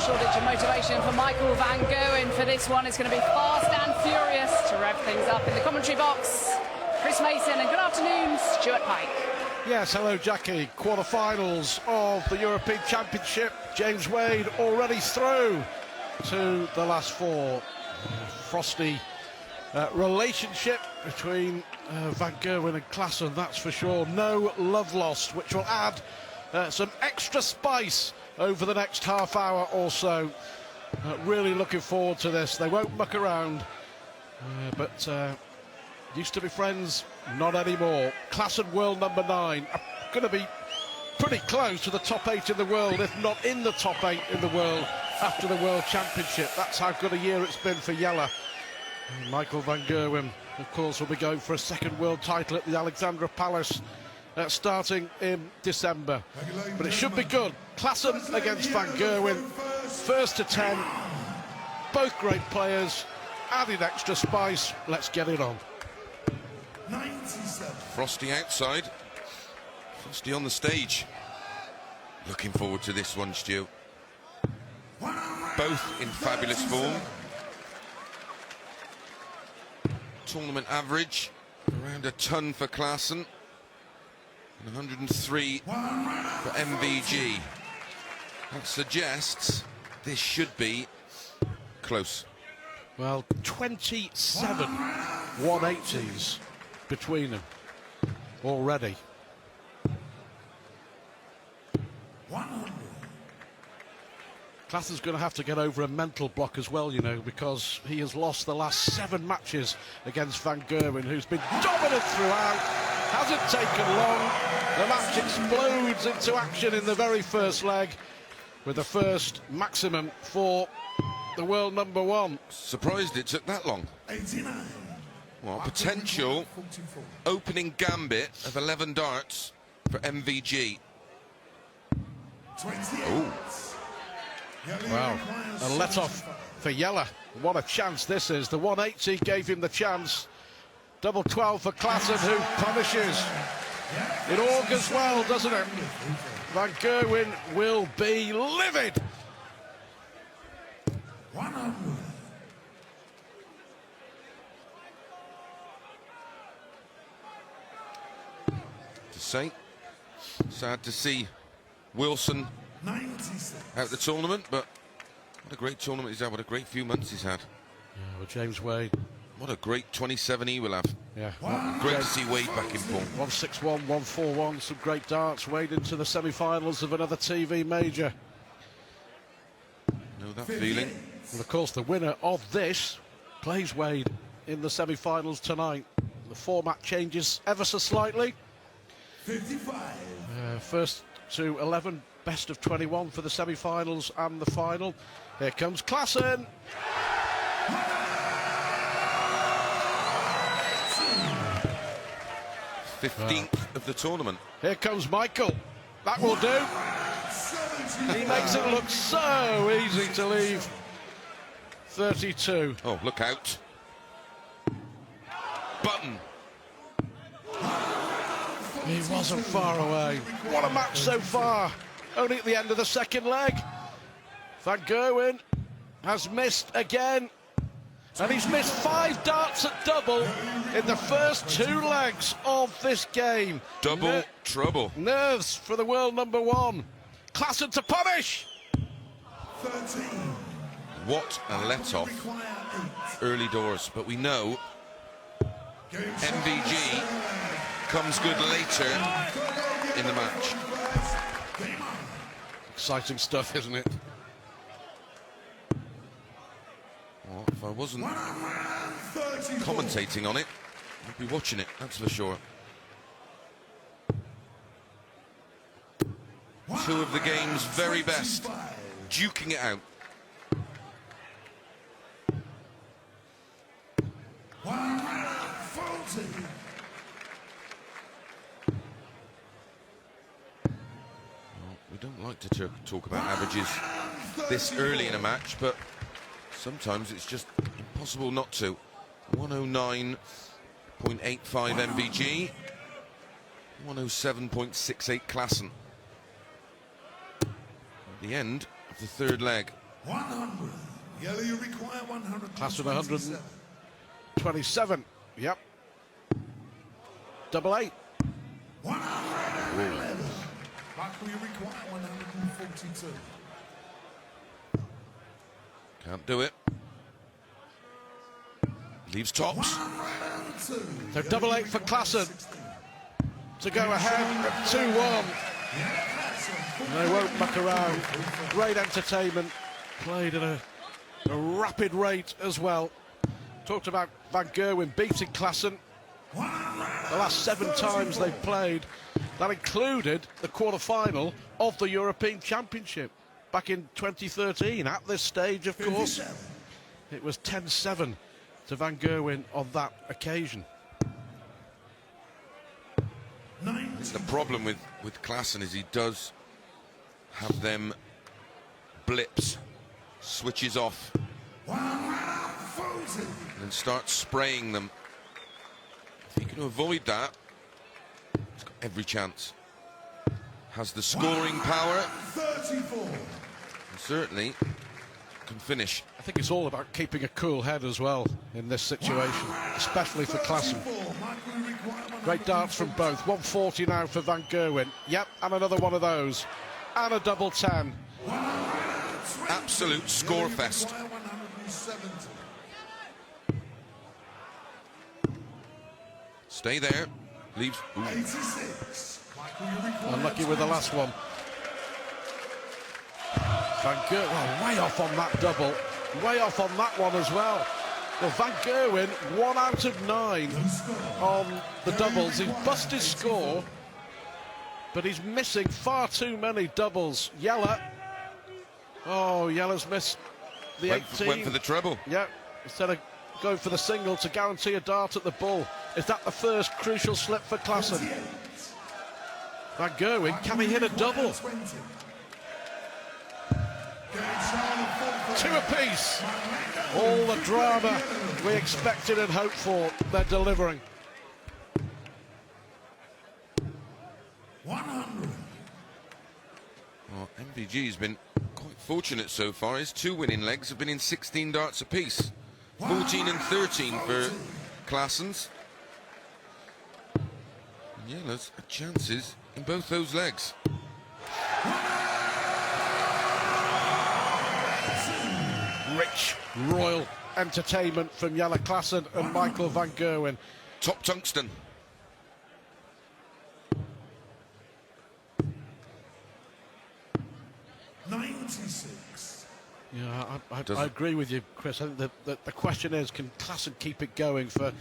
shortage of motivation for Michael van Gerwen for this one. It's going to be fast and furious to rev things up in the commentary box. Chris Mason, and good afternoon, Stuart Pike. Yes, hello Jackie. Quarter-finals of the European Championship. James Wade already through to the last four. Frosty relationship between Van Gerwen and Klaasen, that's for sure. No love lost, which will add some extra spice over the next half hour or so. Really looking forward to this. They won't muck around, but used to be friends, not anymore. Klaasen, world number 9, going to be pretty close to the top 8 in the world, if not in the top 8 in the world after the World Championship. That's how good a year it's been for Jelle. Michael van Gerwen, of course, will be going for a second world title at the Alexandra Palace starting in December. But it should be good. Klaasen against van Gerwen, first to 10. Both great players, added extra spice. Let's get it on. Frosty outside, Frosty on the stage. Looking forward to this one, Stu. Both in fabulous form. Tournament average around a ton for Klaasen and 103 for MVG. That suggests this should be close. Well, 27 180s between them already. Klaasen's going to have to get over a mental block as well, you know, because he has lost the last 7 matches against Van Gerwen, who's been dominant throughout. Hasn't taken long. The match explodes into action in the very first leg with the first maximum for the world number 1. Surprised it took that long. 89. Well, potential opening gambit of 11 darts for MVG. 28. Oh. Wow, a let-off for Jelle. What a chance this is. The 180 gave him the chance. Double 12 for Klaasen, who punishes. It augurs well, doesn't it? Van Gerwen will be livid. 100. To say, sad to see Wilson 96. out the tournament, but what a great tournament he's had. What a great few months he's had. Yeah, well, James Wade. What a great 27 he will have. Yeah. Great to see Wade back in form. 161, 141, some great darts. Wade into the semi-finals of another TV major. Know that feeling. And of course, the winner of this plays Wade in the semi-finals tonight. The format changes ever so slightly. 55. First to 11, best of 21 for the semi-finals and the final. Here comes Klaasen. 15th of the tournament. Here comes Michael. That will do. He makes it look so easy to leave. 32. Oh, look out. Button. He wasn't far away. What a match so far. Only at the end of the second leg. Van Gerwen has missed again. And he's missed 5 darts at double in the first 2 legs of this game. Double trouble. Nerves for the world number 1. Klaasen to punish. 13. What a let-off. Early doors, but we know MVG comes good later in the match. Exciting stuff, isn't it? Well, if I wasn't commentating on it, I'd be watching it, that's for sure. 2 of the game's very best, duking it out. 140. Well, we don't like to talk about averages this early in a match, but sometimes it's just impossible not to. 109.85 MVG, 107.68 Klaasen. At the end of the third leg, 100. Yellow, you require 100. Klaasen 127. Yep. Double 8. 111. Michael, you require 142. Can't do it. Leaves tops. 102. So double 8 for Klaasen to go ahead 2-1. They won't muck around. Great entertainment. Played at a rapid rate as well. Talked about Van Gerwen beating Klaasen the last 7 times they've played. That included the quarter-final of the European Championship back in 2013. At this stage, of course, it was 10-7 to Van Gerwen on that occasion. The problem with Klaasen is he does have them blips, switches off, and starts spraying them. If he can avoid that, he's got every chance. Has the scoring power, 34. and certainly can finish. I think it's all about keeping a cool head as well in this situation, especially for Klaasen. Great darts from both. 140 now for Van Gerwen. Yep, and another one of those. And a double 10. Absolute score fest. Stay there. Leaves. Ooh. 86. Unlucky with the last one. Van Gerwen, well, way off on that double. Way off on that one as well. Well, Van Gerwen, 1 out of 9 on the doubles. He's busted his score, but he's missing far too many doubles. Jelle. Oh, Jelle's missed the 18. Went for the treble. Yeah, instead of going for the single to guarantee a dart at the bull. Is that the first crucial slip for Klaasen? Van Gerwen, can he hit a double? 2 apiece. All the drama we expected and hoped for, they're delivering. 100. Well, MVG's been quite fortunate so far. His 2 winning legs have been in 16 darts apiece. 14 and 13 for Klaasen's. Jelle's chances in both those legs. Rich, royal entertainment from Jelle Klaasen and Michael van Gerwen. Top tungsten. Yeah, I agree with you, Chris. I think that the question is, can Klaasen keep it going for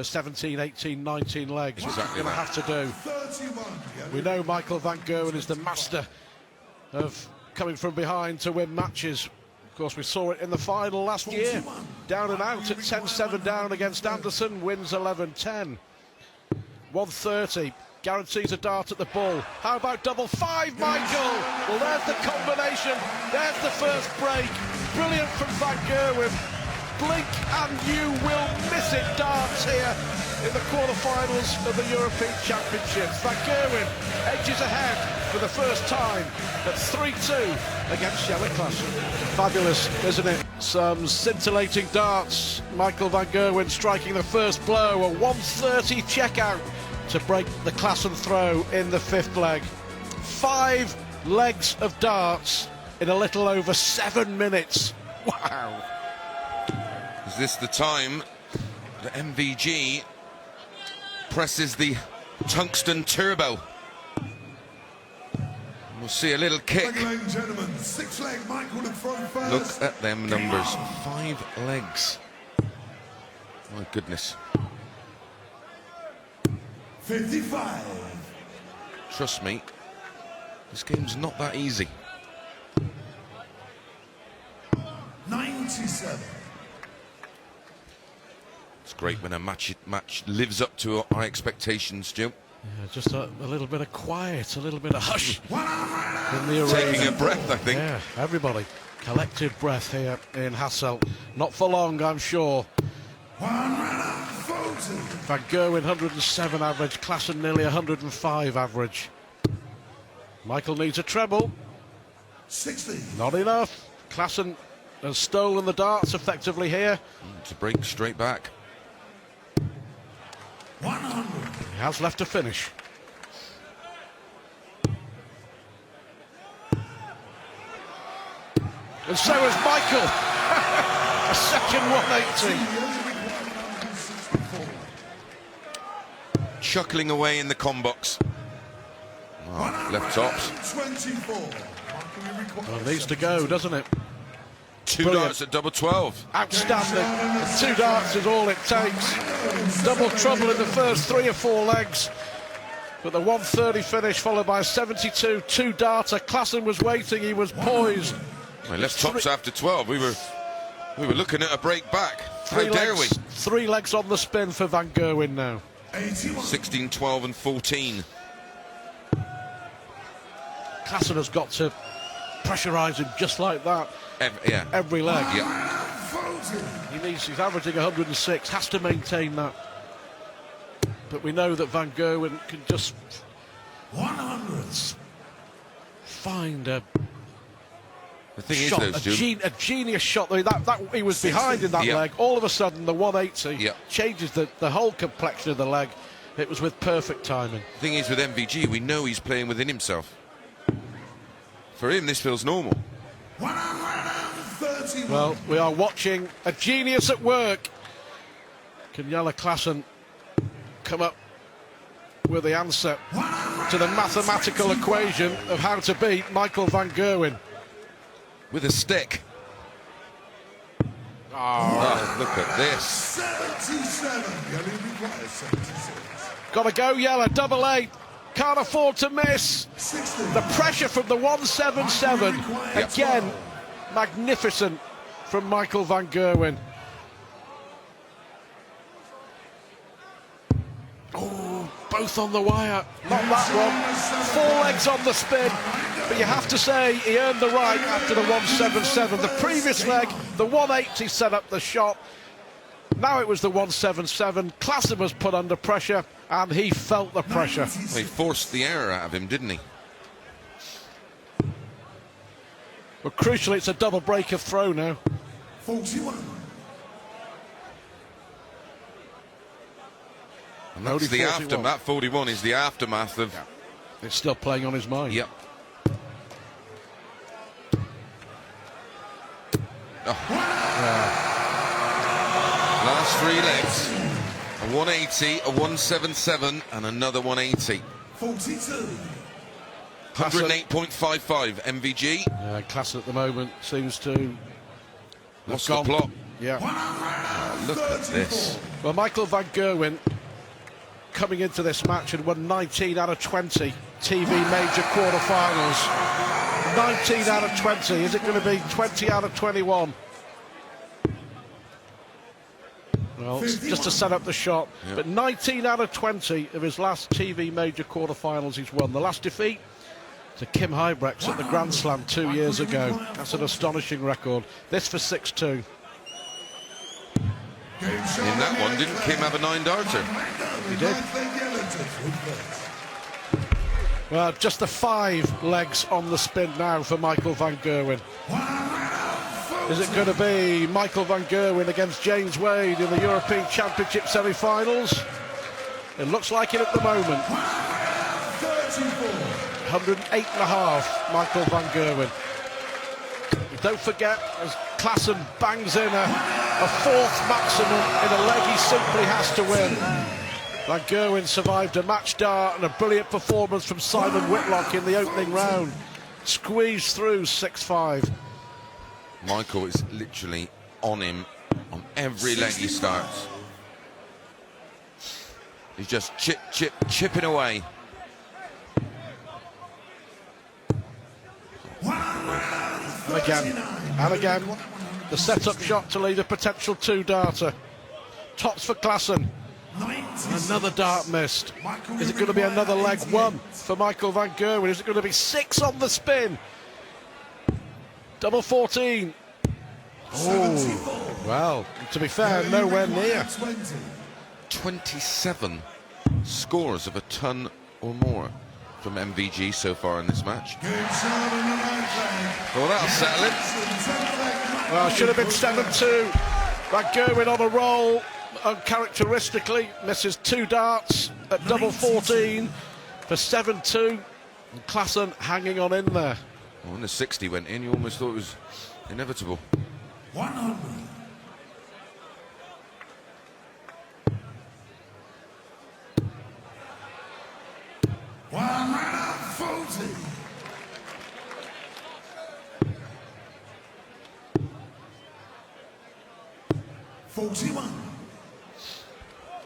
17, 18, 19 legs? Exactly. Which he's going to have to do. 31. We know Michael van Gerwen is the master of coming from behind to win matches. Of course, we saw it in the final last year. Down and out at 10-7 down against Anderson, wins 11-10. 130, guarantees a dart at the bull. How about double 5, Michael? Well, there's the combination. There's the first break. Brilliant from Van Gerwen. Blink and you will miss it darts here in the quarterfinals of the European Championships. Van Gerwen edges ahead for the first time at 3-2 against Jelle Klaasen. Fabulous, isn't it? Some scintillating darts. Michael van Gerwen striking the first blow, a 130 checkout to break the Klaasen throw in the 5th leg. 5 legs of darts in a little over 7 minutes. Wow. Is this the time that MVG presses the tungsten turbo? We'll see a little kick. Ladies and gentlemen, 6 leg, Michael to throw first. Look at them numbers. 5 legs. My goodness. 55. Trust me, this game's not that easy. 97. It's great when a match lives up to our expectations, Stu. Yeah, just a little bit of quiet, a little bit of hush in the arena. Taking a breath, I think. Yeah, everybody. Collective breath here in Hasselt. Not for long, I'm sure. 140. Van Gerwen 107 average, Klaasen nearly 105 average. Michael needs a treble. 60. Not enough. Klaasen has stolen the darts effectively here. To break straight back. 100. He has left to finish. And so has Michael. A second 180. Chuckling away in the com box. Oh, left tops. 24. Well, it needs to go, doesn't it? Two Brilliant. darts at double 12. Outstanding. And 2 darts is all it takes. Double trouble in the first 3 or 4 legs. But the 130 finish followed by a 72, 2 darter. Klaasen was waiting, he was poised. Well, left tops after 12. We were looking at a break back. How dare we? 3 legs on the spin for Van Gerwen now. 16, 12 and 14. Klaasen has got to pressurise him just like that. Every leg. Yeah. He's averaging 106, has to maintain that. But we know that Van Gerwen can just 100. find a The thing shot, is, though, Stu, a genius shot. That he was behind in that Yep. leg. All of a sudden, the 180 Yep. changes the whole complexion of the leg. It was with perfect timing. the thing is with MVG, we know he's playing within himself. For him, this feels normal. 131. Well, we are watching a genius at work. Can Jelle Klaasen come up with the answer to the mathematical equation of how to beat Michael van Gerwen? With a stick. Oh, look at this. 77. He only requires 76. Got to go, Jelle. Double 8. Can't afford to miss. 60. The pressure from the 177. Again, magnificent from Michael van Gerwen. Oh, both on the wire. Not that one. 4 legs on the spin. But you have to say he earned the right after the 177. The previous leg, the 180 set up the shot. Now it was the 177. Klaasen was put under pressure, and he felt the pressure. Well, he forced the error out of him, didn't he? But crucially, it's a double break of throw now. 41. And that's Only the 41. aftermath. 41 is the aftermath of. It's still playing on his mind. Yep. Oh. Last 3 legs. A 180, a 177, and another 180. 42. 108.55 MVG. Klaasen at the moment seems to What's have the gone. plot? Yeah. Oh, look at this. Well, Michael van Gerwen coming into this match had won 19 out of 20 TV major quarterfinals. 19 out of 20. Is it going to be 20 out of 21? Well, just to set up the shot. Yep. But 19 out of 20 of his last TV major quarterfinals he's won. The last defeat to Kim Huybrechts at the Grand Slam 2 years ago. That's an astonishing record. This for 6-2. In that one, didn't Kim have a 9-darter? He did. Well, just the 5 legs on the spin now for Michael van Gerwen. Is it going to be Michael van Gerwen against James Wade in the European Championship semi-finals? It looks like it at the moment. 108.5, Michael van Gerwen. Don't forget, as Klaasen bangs in a 4th maximum in a leg he simply has to win. Van Gerwen survived a match dart and a brilliant performance from Simon Whitlock in the opening round. Squeezed through 6-5. Michael is literally on him on every leg he starts. He's just chipping away. And again, the set-up shot to lead a potential 2-darter. Tops for Klaasen. Another dart missed. Is it going to be another leg 1 for Michael van Gerwen? Is it going to be 6 on the spin? Double 14. Oh, well, to be fair, nowhere near. 27 scores of a ton or more from MVG so far in this match. Well, that'll settle it. Well, should have been 7-2. Van Gerwen on a roll, uncharacteristically misses 2 darts at double 14 for 7-2. And Klaasen hanging on in there. Well, when the 60 went in, you almost thought it was inevitable. 100.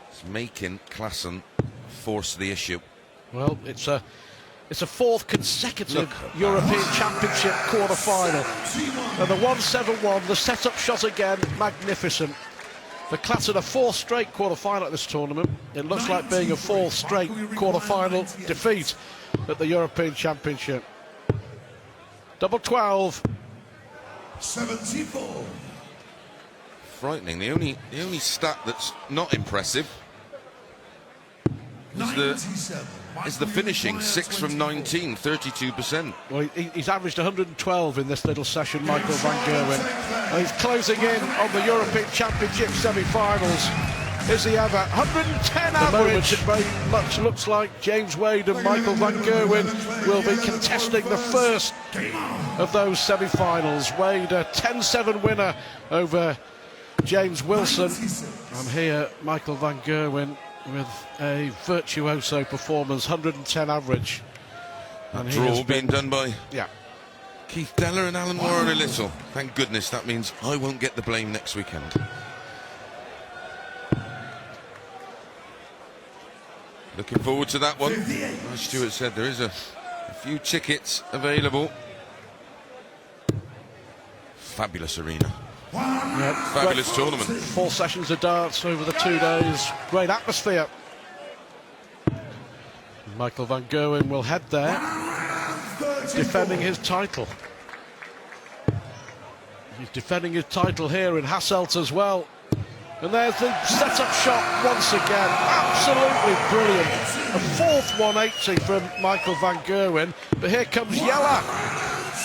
It's making Klaasen force the issue. Well, it's a 4th consecutive European Championship quarter-final. And the 1-7-1, the set-up shot again, magnificent. For Klaasen, a 4th straight quarter-final at this tournament. It looks like being a 4th straight quarter-final defeat at the European Championship. Double 12. 74. Frightening. The only stat that's not impressive is the finishing. 6 from 19, 32%. Well, he's averaged 112 in this little session, Michael van Gerwen. And he's closing in on the European Championship semi-finals. Is he ever? 110 average. At the moment, it very much looks like James Wade and Michael van Gerwen will be contesting the first of those semi-finals. Wade, a 10-7 winner over James Wilson. And here, Michael van Gerwen with a virtuoso performance, 110 average. And draw being done by yeah, Keith Deller and Alan Warren a little. Thank goodness, that means I won't get the blame next weekend. Looking forward to that one. As Stuart said, there is a few tickets available. Fabulous arena. yeah, Fabulous tournament. 4 sessions of darts over the 2 days. Great atmosphere. Michael van Gerwen will head there, defending his title. He's defending his title here in Hasselt as well. And there's the set-up shot once again. Absolutely brilliant. A 4th 180 from Michael van Gerwen. But here comes Jelle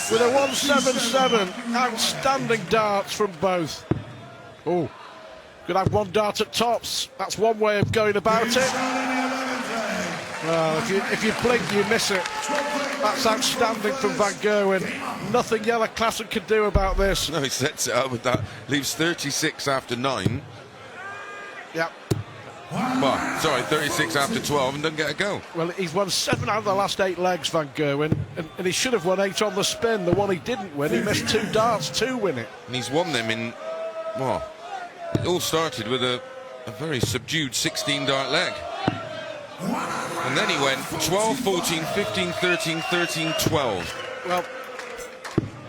with a 177. Outstanding darts from both. Oh, could have 1 dart at tops. That's one way of going about it. Well, if you blink, you miss it. That's outstanding from van Gerwen. Nothing Jelle Klaasen can do about this. No, he sets it up with that. Leaves 36 after 9. Yeah. Well, sorry, 36 after 12 and doesn't get a go. Well, he's won 7 out of the last 8 legs, van Gerwen, and he should have won 8 on the spin. The one he didn't win, he missed 2 darts to win it. And he's won them in, well, it all started with a very subdued 16-dart leg. And then he went 12, 14, 15, 13, 13, 12. Well,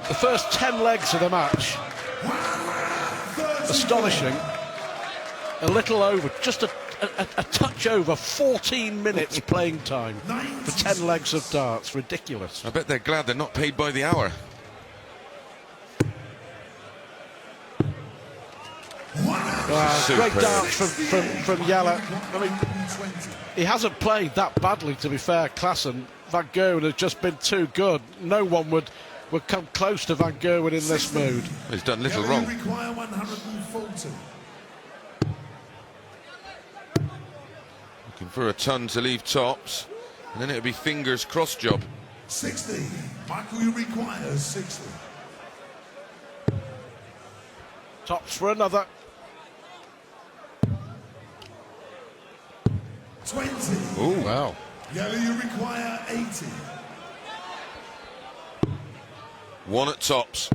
the first 10 legs of the match, astonishing. A little over, just a touch over 14 minutes playing time for 10 legs of darts. Ridiculous. I bet they're glad they're not paid by the hour. Great darts from Jelle. I mean, he hasn't played that badly, to be fair. Klaasen, van Gerwen has just been too good. No one would come close to van Gerwen in this mood. He's done little wrong. Require 140. Looking for a ton to leave tops, and then it'll be fingers crossed job. 60. Michael, you require 60. Tops for another. 20. Oh, Wow. Jelle, you require 80. 1 at tops.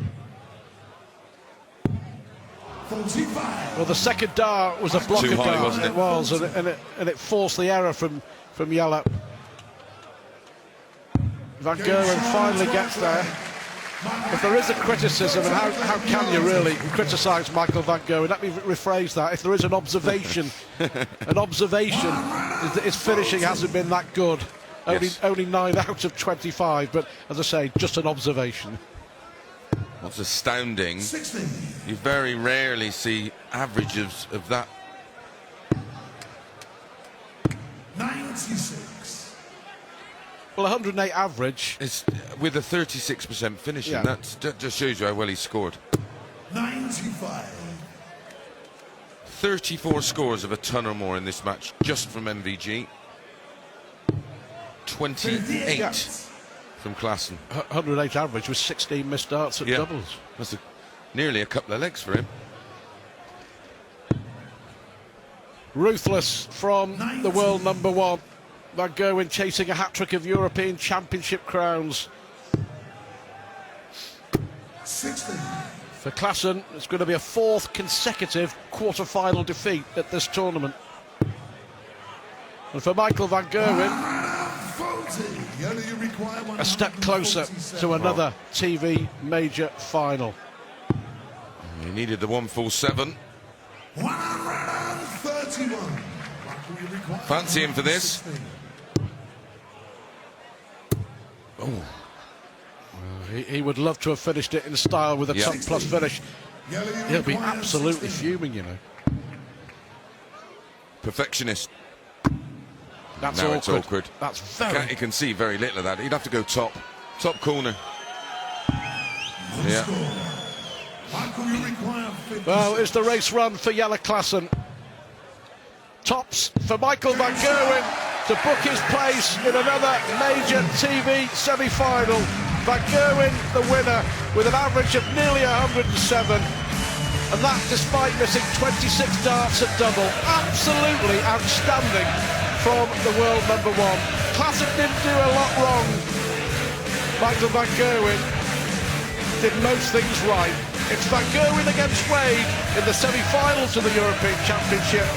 45. Well, the second dart was a blocker Too high, dart. wasn't it? It was, and it forced the error from Jelle. Van Gerwen finally gets there. If there is a criticism, and how can you really criticise Michael van Gerwen? Let me rephrase that. If there is an observation, is that his finishing hasn't been that good. Only 9 out of 25, but as I say, just an observation. What's astounding, 60. you very rarely see averages of that. 96. Well, 108 average. It's with a 36% finishing. Yeah. That just shows you how well he scored. 95. 34 scores of a ton or more in this match, just from MVG. 28 Yeah. from Klaasen. 108 average with 16 missed darts at Yeah. doubles. That's nearly a couple of legs for him. Ruthless from the world number one. Van Gerwen chasing a hat-trick of European Championship crowns. 60. For Klaasen, it's going to be a fourth consecutive quarter-final defeat at this tournament. And for Michael van Gerwen, 140. Jelle, you require a step closer 147. to another TV major final. He needed the 147. 131. Michael, you require Fancy him for this. 116. Oh, He would love to have finished it in style with a Yeah. top plus finish. Jelle, you He'll be require absolutely 16. fuming, you know. perfectionist. That's Now awkward. it's awkward. That's very... You can see very little of that. He'd have to go top corner. Yeah. Michael, you require 50. Well, it's the race run for Jelle Klaasen. Tops for Michael van Gerwen to book his place in another major TV semi-final. Van Gerwen, the winner, with an average of nearly 107. And that despite missing 26 darts at double. Absolutely outstanding from the world number one. Klaasen didn't do a lot wrong. Michael van Gerwen did most things right. It's Van Gerwen against Wade in the semi-finals of the European Championship.